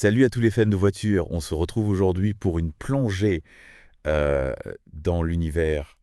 Salut à tous les fans de voitures, on se retrouve aujourd'hui pour une plongée euh, dans l'univers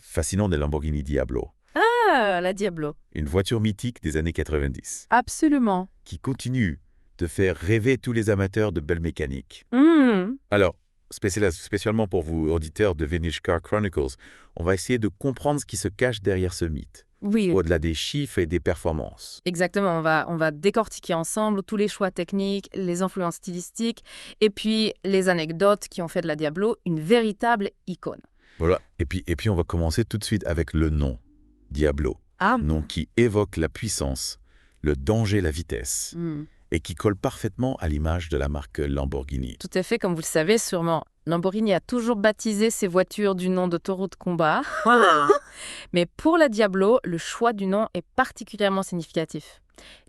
fascinant des Lamborghini Diablo. Ah, la Diablo. Une voiture mythique des années 90, Absolument. qui continue de faire rêver tous les amateurs de belle mécanique. Hmm. Alors, spécialement pour vous, auditeurs de Vintage Car Chronicles, on va essayer de comprendre ce qui se cache derrière ce mythe, Oui, au-delà des chiffres et des performances. exactement. On va décortiquer ensemble tous les choix techniques, les influences stylistiques et puis les anecdotes qui ont fait de la Diablo une véritable icône. Voilà. Et puis on va commencer tout de suite avec le nom, Diablo. Ah, Nom qui évoque la puissance, le danger, la vitesse, hmm. et qui colle parfaitement à l'image de la marque Lamborghini. Tout à fait, comme vous le savez sûrement. Lamborghini a toujours baptisé ses voitures du nom de taureau de combat. Mais pour la Diablo, le choix du nom est particulièrement significatif.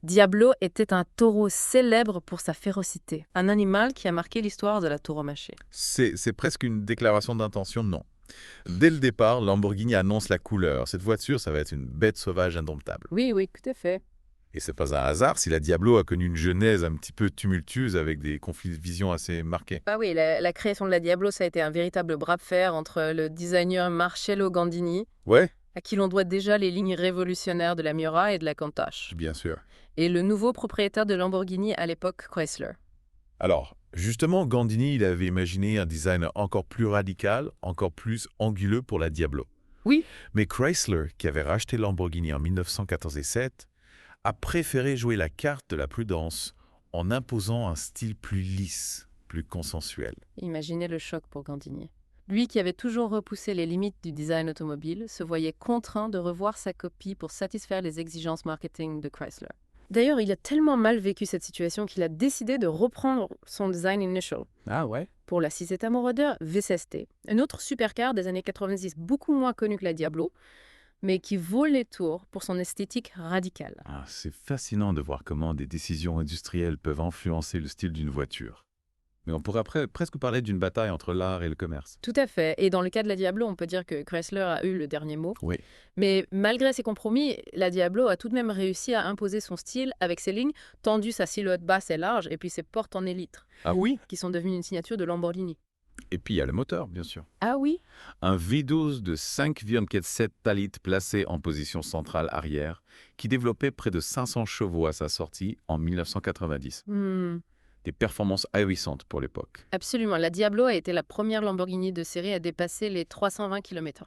Diablo était un taureau célèbre pour sa férocité, un animal qui a marqué l'histoire de la tauromachie. C'est presque une déclaration d'intention, non. Dès le départ, Lamborghini annonce la couleur. Cette voiture, ça va être une bête sauvage indomptable. Oui, oui, tout à fait. Et c'est pas un hasard si la Diablo a connu une genèse un petit peu tumultueuse avec des conflits de vision assez marqués. Ah oui, la création de la Diablo, ça a été un véritable bras de fer entre le designer Marcello Gandini, Ouais, à qui l'on doit déjà les lignes révolutionnaires de la Miura et de la Countach, bien sûr. et le nouveau propriétaire de Lamborghini à l'époque, Chrysler. Alors, justement, Gandini, il avait imaginé un design encore plus radical, encore plus anguleux pour la Diablo. Oui. Mais Chrysler, qui avait racheté Lamborghini en 1987, a préféré jouer la carte de la prudence en imposant un style plus lisse, plus consensuel. Imaginez le choc pour Gandini. Lui qui avait toujours repoussé les limites du design automobile se voyait contraint de revoir sa copie pour satisfaire les exigences marketing de Chrysler. D'ailleurs, il a tellement mal vécu cette situation qu'il a décidé de reprendre son design initial Ah ouais? pour la Cissetta Moroder V16T, un autre supercar des années 90 beaucoup moins connu que la Diablo, mais qui vaut les tours pour son esthétique radicale. Ah, c'est fascinant de voir comment des décisions industrielles peuvent influencer le style d'une voiture. Mais on pourrait presque parler d'une bataille entre l'art et le commerce. Tout à fait. Et dans le cas de la Diablo, on peut dire que Chrysler a eu le dernier mot. Oui. Mais malgré ses compromis, la Diablo a tout de même réussi à imposer son style avec ses lignes tendues, sa silhouette basse et large, et puis ses portes en élytre, Ah oui? qui sont devenues une signature de Lamborghini. Et puis il y a le moteur, bien sûr. Ah oui? Un V12 de 5,7 litres placé en position centrale arrière, qui développait près de 500 chevaux à sa sortie en 1990. Des performances ahurissantes pour l'époque. Absolument. La Diablo a été la première Lamborghini de série à dépasser les 320 km/h.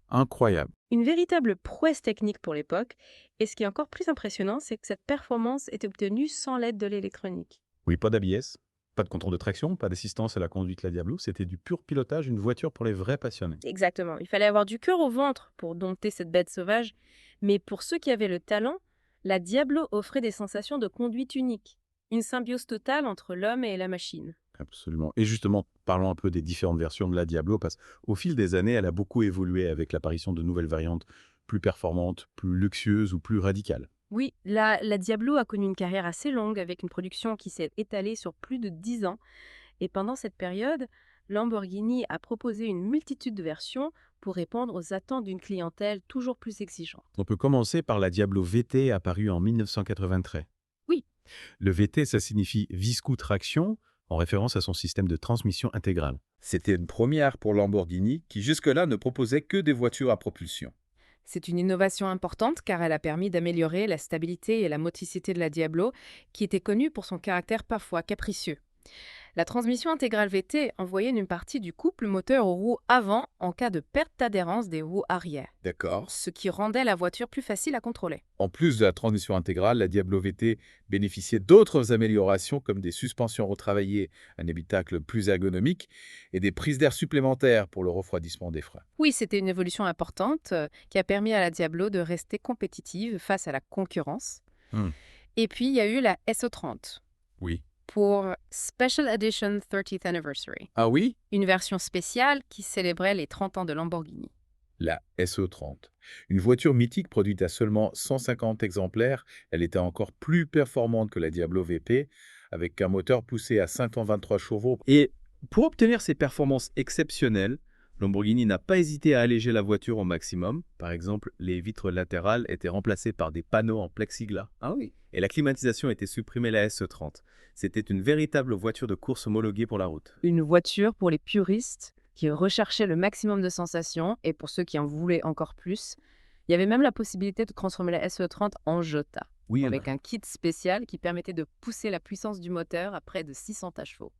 Incroyable. Une véritable prouesse technique pour l'époque. Et ce qui est encore plus impressionnant, c'est que cette performance était obtenue sans l'aide de l'électronique. Oui, pas d'ABS, pas de contrôle de traction, pas d'assistance à la conduite la Diablo, c'était du pur pilotage, une voiture pour les vrais passionnés. Exactement. Il fallait avoir du cœur au ventre pour dompter cette bête sauvage. Mais pour ceux qui avaient le talent, la Diablo offrait des sensations de conduite unique. Une symbiose totale entre l'homme et la machine. Absolument. Et justement, parlons un peu des différentes versions de la Diablo, parce qu'au fil des années, elle a beaucoup évolué avec l'apparition de nouvelles variantes plus performantes, plus luxueuses ou plus radicales. Oui, la Diablo a connu une carrière assez longue avec une production qui s'est étalée sur plus de 10 ans. Et pendant cette période, Lamborghini a proposé une multitude de versions pour répondre aux attentes d'une clientèle toujours plus exigeante. On peut commencer par la Diablo VT apparue en 1993. Oui. Le VT, ça signifie Visco Traction, en référence à son système de transmission intégrale. C'était une première pour Lamborghini, qui jusque-là ne proposait que des voitures à propulsion. C'est une innovation importante car elle a permis d'améliorer la stabilité et la motricité de la Diablo, qui était connue pour son caractère parfois capricieux. La transmission intégrale VT envoyait une partie du couple moteur aux roues avant en cas de perte d'adhérence des roues arrière, D'accord. ce qui rendait la voiture plus facile à contrôler. En plus de la transmission intégrale, la Diablo VT bénéficiait d'autres améliorations comme des suspensions retravaillées, un habitacle plus ergonomique et des prises d'air supplémentaires pour le refroidissement des freins. Oui, c'était une évolution importante qui a permis à la Diablo de rester compétitive face à la concurrence. Hmm. Et puis, il y a eu la SO30 Oui. pour Special Edition 30th Anniversary, Ah oui? une version spéciale qui célébrait les 30 ans de Lamborghini. La SO30. Une voiture mythique produite à seulement 150 exemplaires, elle était encore plus performante que la Diablo VP, avec un moteur poussé à 523 chevaux. Et pour obtenir ces performances exceptionnelles, Lamborghini n'a pas hésité à alléger la voiture au maximum. Par exemple, les vitres latérales étaient remplacées par des panneaux en plexiglas. Ah oui. Et la climatisation était supprimée la SE30. C'était une véritable voiture de course homologuée pour la route. Une voiture pour les puristes qui recherchaient le maximum de sensations et pour ceux qui en voulaient encore plus. Il y avait même la possibilité de transformer la SE30 en Jota, Oui, avec un kit spécial qui permettait de pousser la puissance du moteur à près de 600 chevaux.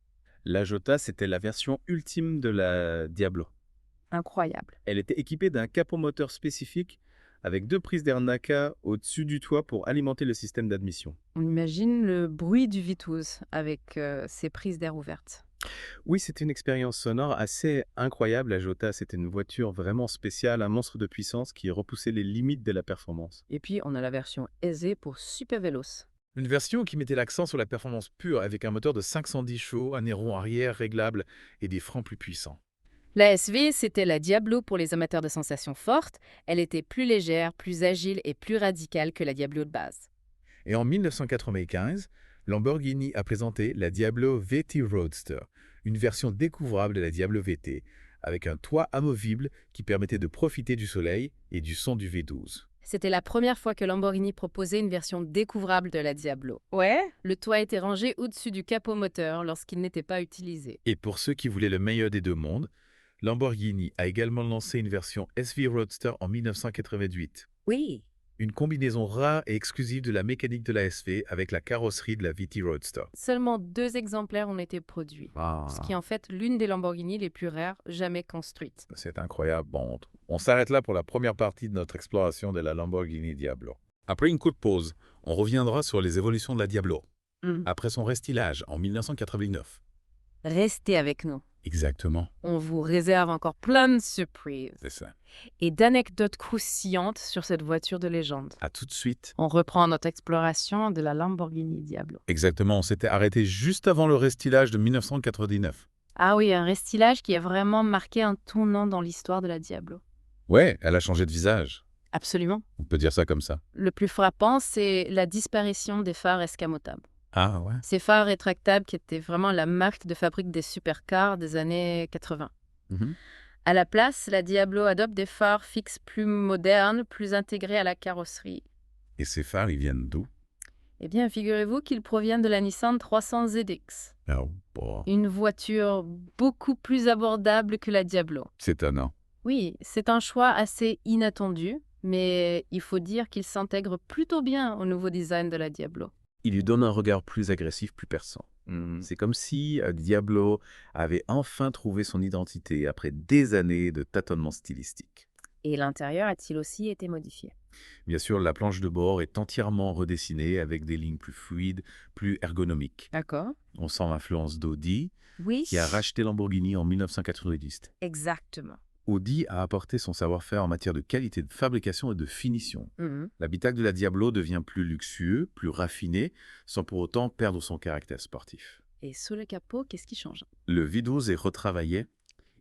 la Jota, c'était la version ultime de la Diablo. Incroyable. Elle était équipée d'un capot moteur spécifique avec 2 prises d'air NACA au-dessus du toit pour alimenter le système d'admission. On imagine le bruit du V12 avec ses prises d'air ouvertes. Oui, c'était une expérience sonore assez incroyable. La Jota, c'était une voiture vraiment spéciale, un monstre de puissance qui repoussait les limites de la performance. Et puis, on a la version aisée pour super vélos. Une version qui mettait l'accent sur la performance pure avec un moteur de 510 chevaux, un aileron arrière réglable et des freins plus puissants. La SV, c'était la Diablo pour les amateurs de sensations fortes. Elle était plus légère, plus agile et plus radicale que la Diablo de base. Et en 1995, Lamborghini a présenté la Diablo VT Roadster, une version découvrable de la Diablo VT, avec un toit amovible qui permettait de profiter du soleil et du son du V12. C'était la première fois que Lamborghini proposait une version découvrable de la Diablo. Ouais. Le toit était rangé au-dessus du capot moteur lorsqu'il n'était pas utilisé. Et pour ceux qui voulaient le meilleur des deux mondes, Lamborghini a également lancé une version SV Roadster en 1988. Oui. Une combinaison rare et exclusive de la mécanique de la SV avec la carrosserie de la VT Roadster. Seulement 2 exemplaires ont été produits, ce qui est en fait l'une des Lamborghini les plus rares jamais construites. C'est incroyable. Bon, on s'arrête là pour la première partie de notre exploration de la Lamborghini Diablo. Après une courte pause, on reviendra sur les évolutions de la Diablo, après son restylage en 1989. Restez avec nous. Exactement, On vous réserve encore plein de surprises c'est ça. et d'anecdotes croustillantes sur cette voiture de légende. À tout de suite. On reprend notre exploration de la Lamborghini Diablo. Exactement, on s'était arrêté juste avant le restylage de 1999. Ah oui, un restylage qui a vraiment marqué un tournant dans l'histoire de la Diablo. Ouais, elle a changé de visage. Absolument. On peut dire ça comme ça. Le plus frappant, c'est la disparition des phares escamotables. Ah ouais. Ces phares rétractables qui étaient vraiment la marque de fabrique des supercars des années 80. À la place, la Diablo adopte des phares fixes plus modernes, plus intégrés à la carrosserie. Et ces phares, ils viennent d'où? Eh bien, figurez-vous qu'ils proviennent de la Nissan 300 ZX. Oh, bon. Une voiture beaucoup plus abordable que la Diablo. C'est étonnant. Oui, c'est un choix assez inattendu, mais il faut dire qu'il s'intègre plutôt bien au nouveau design de la Diablo. Il lui donne un regard plus agressif, plus perçant. C'est comme si Diablo avait enfin trouvé son identité après des années de tâtonnements stylistiques. Et l'intérieur a-t-il aussi été modifié? Bien sûr, la planche de bord est entièrement redessinée avec des lignes plus fluides, plus ergonomiques. D'accord. On sent l'influence d'Audi, Oui, qui a racheté Lamborghini en 1990. exactement. Audi a apporté son savoir-faire en matière de qualité de fabrication et de finition. Mhm. L'habitacle de la Diablo devient plus luxueux, plus raffiné, sans pour autant perdre son caractère sportif. Et sous le capot, qu'est-ce qui change? Le V12 est retravaillé.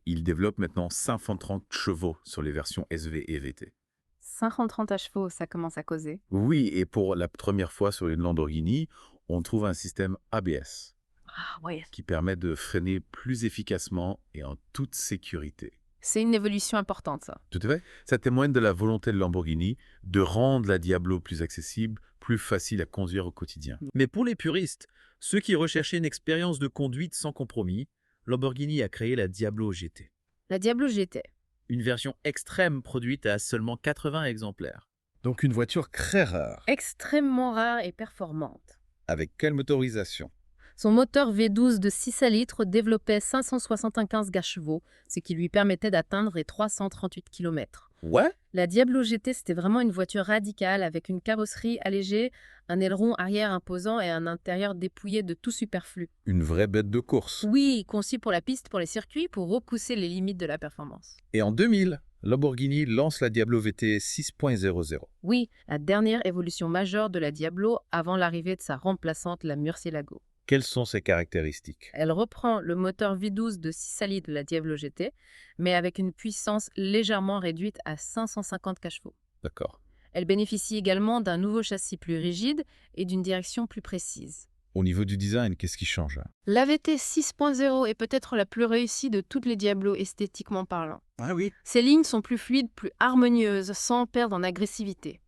Il développe maintenant 530 chevaux sur les versions SV et VT. 530 à chevaux, ça commence à causer. Oui, et pour la première fois sur une Lamborghini, on trouve un système ABS Ah ouais. qui permet de freiner plus efficacement et en toute sécurité. C'est une évolution importante, ça. Tout à fait. Ça témoigne de la volonté de Lamborghini de rendre la Diablo plus accessible, plus facile à conduire au quotidien. Mais pour les puristes, ceux qui recherchaient une expérience de conduite sans compromis, Lamborghini a créé la Diablo GT. La Diablo GT. Une version extrême produite à seulement 80 exemplaires. Donc une voiture très rare. Extrêmement rare et performante. Avec quelle motorisation? Son moteur V12 de 6 litres développait 575 chevaux, ce qui lui permettait d'atteindre les 338 km. Ouais? La Diablo GT, c'était vraiment une voiture radicale avec une carrosserie allégée, un aileron arrière imposant et un intérieur dépouillé de tout superflu. Une vraie bête de course. Oui, conçu pour la piste, pour les circuits, pour repousser les limites de la performance. Et en 2000, Lamborghini lance la Diablo VT 6.00. Oui, la dernière évolution majeure de la Diablo avant l'arrivée de sa remplaçante, la Murcielago. Quelles sont ses caractéristiques? Elle reprend le moteur V12 de 6 litres de la Diablo GT, mais avec une puissance légèrement réduite à 550 chevaux. D'accord. Elle bénéficie également d'un nouveau châssis plus rigide et d'une direction plus précise. Au niveau du design, qu'est-ce qui change? La VT 6.0 est peut-être la plus réussie de toutes les Diablo esthétiquement parlant. Ah oui. Ces lignes sont plus fluides, plus harmonieuses, sans perdre en agressivité.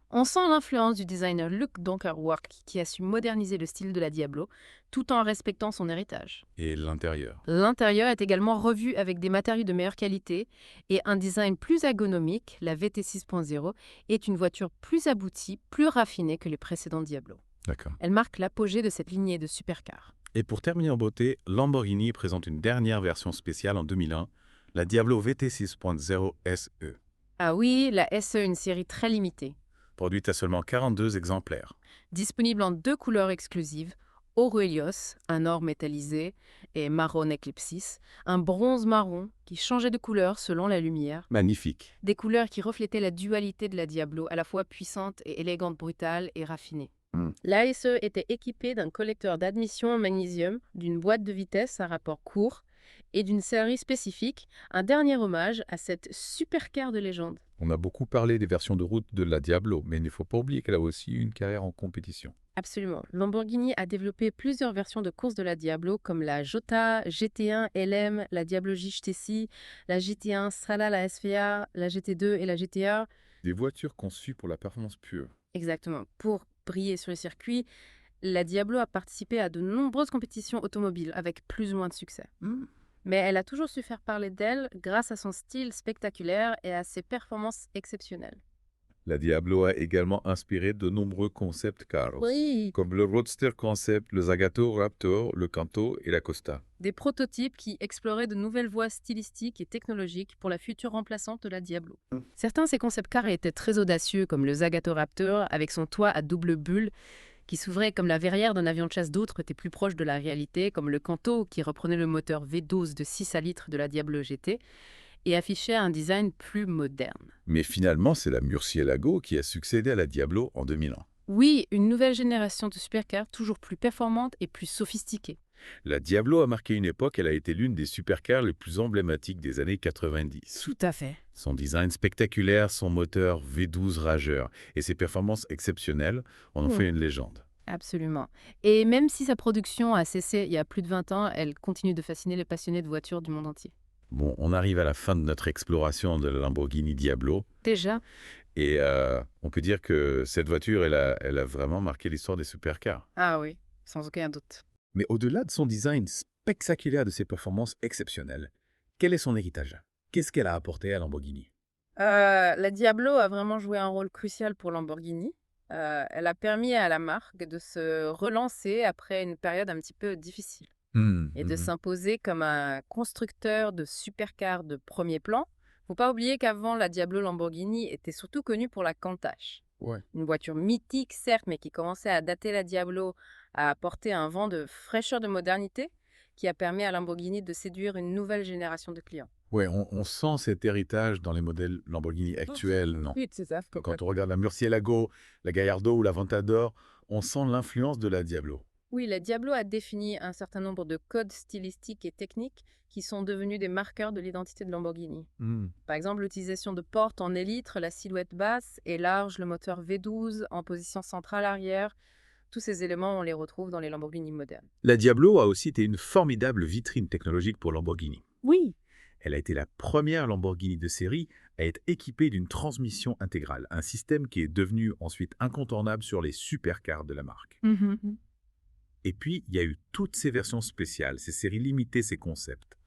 On sent l'influence du designer Luke Donkerwork qui a su moderniser le style de la Diablo tout en respectant son héritage. Et l'intérieur. L'intérieur est également revu avec des matériaux de meilleure qualité et un design plus ergonomique. La VT 6.0 est une voiture plus aboutie, plus raffinée que les précédentes Diablo. D'accord. Elle marque l'apogée de cette lignée de supercars. Et pour terminer en beauté, Lamborghini présente une dernière version spéciale en 2001, la Diablo VT 6.0 SE, Ah oui, la SE est une série très limitée. produite à seulement 42 exemplaires. Disponible en 2 couleurs exclusives, Oro Helios, un or métallisé, et Marron Eclipsis, un bronze marron qui changeait de couleur selon la lumière. Magnifique. Des couleurs qui reflétaient la dualité de la Diablo, à la fois puissante et élégante, brutale et raffinée. La SE était équipée d'un collecteur d'admission en magnésium, d'une boîte de vitesse à rapport court et d'une série spécifique, un dernier hommage à cette supercar de légende. On a beaucoup parlé des versions de route de la Diablo, mais il ne faut pas oublier qu'elle a aussi eu une carrière en compétition. Absolument. Lamborghini a développé plusieurs versions de course de la Diablo comme la Jota, GT1 LM, la Diablo JTC, la GT1 Strada, la SVA, la GT2 et la GTA. Des voitures conçues pour la performance pure. Exactement. Pour briller sur les circuits, la Diablo a participé à de nombreuses compétitions automobiles avec plus ou moins de succès. Mais elle a toujours su faire parler d'elle grâce à son style spectaculaire et à ses performances exceptionnelles. La Diablo a également inspiré de nombreux concept cars, comme le Roadster Concept, le Zagato Raptor, le Canto et la Costa. Des prototypes qui exploraient de nouvelles voies stylistiques et technologiques pour la future remplaçante de la Diablo. Certains de ces concept cars étaient très audacieux, comme le Zagato Raptor avec son toit à double bulle qui s'ouvrait comme la verrière d'un avion de chasse. D'autres étaient plus proches de la réalité, comme le Canto qui reprenait le moteur V12 de 6 à litres de la Diablo GT et affichait un design plus moderne. Mais finalement, c'est la Murcielago qui a succédé à la Diablo en 2001. Oui, une nouvelle génération de supercars toujours plus performante et plus sophistiquée. La Diablo a marqué une époque, elle a été l'une des supercars les plus emblématiques des années 90. Tout à fait. Son design spectaculaire, son moteur V12 rageur et ses performances exceptionnelles en ont fait une légende. Absolument. Et même si sa production a cessé il y a plus de 20 ans, elle continue de fasciner les passionnés de voitures du monde entier. Bon, on arrive à la fin de notre exploration de la Lamborghini Diablo. Déjà, Et on peut dire que cette voiture, elle a vraiment marqué l'histoire des supercars. ah oui, sans aucun doute. Mais au-delà de son design spectaculaire et de ses performances exceptionnelles, quel est son héritage? Qu'est-ce qu'elle a apporté à Lamborghini? La Diablo a vraiment joué un rôle crucial pour Lamborghini. Elle a permis à la marque de se relancer après une période un petit peu difficile et de s'imposer comme un constructeur de supercars de premier plan. Faut pas oublier qu'avant, la Diablo Lamborghini était surtout connue pour la Countach. Ouais. Une voiture mythique, certes, mais qui commençait à dater la Diablo, à apporter un vent de fraîcheur, de modernité, qui a permis à Lamborghini de séduire une nouvelle génération de clients. Ouais, on sent cet héritage dans les modèles Lamborghini actuels, non? Oui, c'est ça. Quand on regarde la Murcielago, la Gallardo ou la Aventador, on sent l'influence de la Diablo. Oui, la Diablo a défini un certain nombre de codes stylistiques et techniques qui sont devenus des marqueurs de l'identité de Lamborghini. Par exemple, l'utilisation de portes en élytre, la silhouette basse et large, le moteur V12 en position centrale arrière. Tous ces éléments, on les retrouve dans les Lamborghini modernes. La Diablo a aussi été une formidable vitrine technologique pour Lamborghini. Oui. Elle a été la première Lamborghini de série à être équipée d'une transmission intégrale, un système qui est devenu ensuite incontournable sur les supercars de la marque. Et puis, il y a eu toutes ces versions spéciales, ces séries limitées, ces concepts.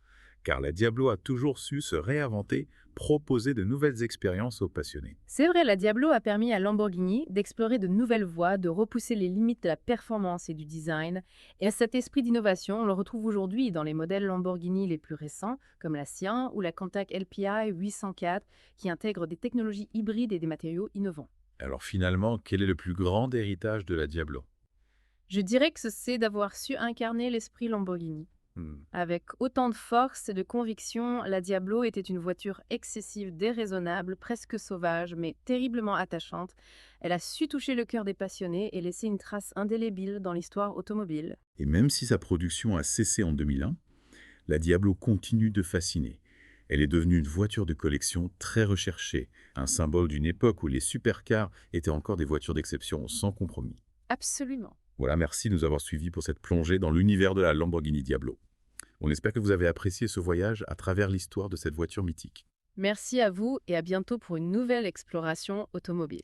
Car la Diablo a toujours su se réinventer, proposer de nouvelles expériences aux passionnés. C'est vrai, la Diablo a permis à Lamborghini d'explorer de nouvelles voies, de repousser les limites de la performance et du design. Et cet esprit d'innovation, on le retrouve aujourd'hui dans les modèles Lamborghini les plus récents, comme la Sian ou la Countach LPI 804, qui intègrent des technologies hybrides et des matériaux innovants. Alors finalement, quel est le plus grand héritage de la Diablo? Je dirais que c'est d'avoir su incarner l'esprit Lamborghini. Avec autant de force et de conviction, la Diablo était une voiture excessive, déraisonnable, presque sauvage, mais terriblement attachante. Elle a su toucher le cœur des passionnés et laisser une trace indélébile dans l'histoire automobile. Et même si sa production a cessé en 2001, la Diablo continue de fasciner. Elle est devenue une voiture de collection très recherchée, un symbole d'une époque où les supercars étaient encore des voitures d'exception sans compromis. Absolument. Voilà, merci de nous avoir suivis pour cette plongée dans l'univers de la Lamborghini Diablo. On espère que vous avez apprécié ce voyage à travers l'histoire de cette voiture mythique. Merci à vous et à bientôt pour une nouvelle exploration automobile.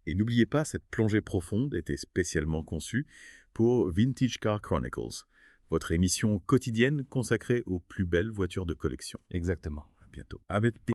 Et n'oubliez pas, cette plongée profonde était spécialement conçue pour Vintage Car Chronicles, votre émission quotidienne consacrée aux plus belles voitures de collection. Exactement. À bientôt.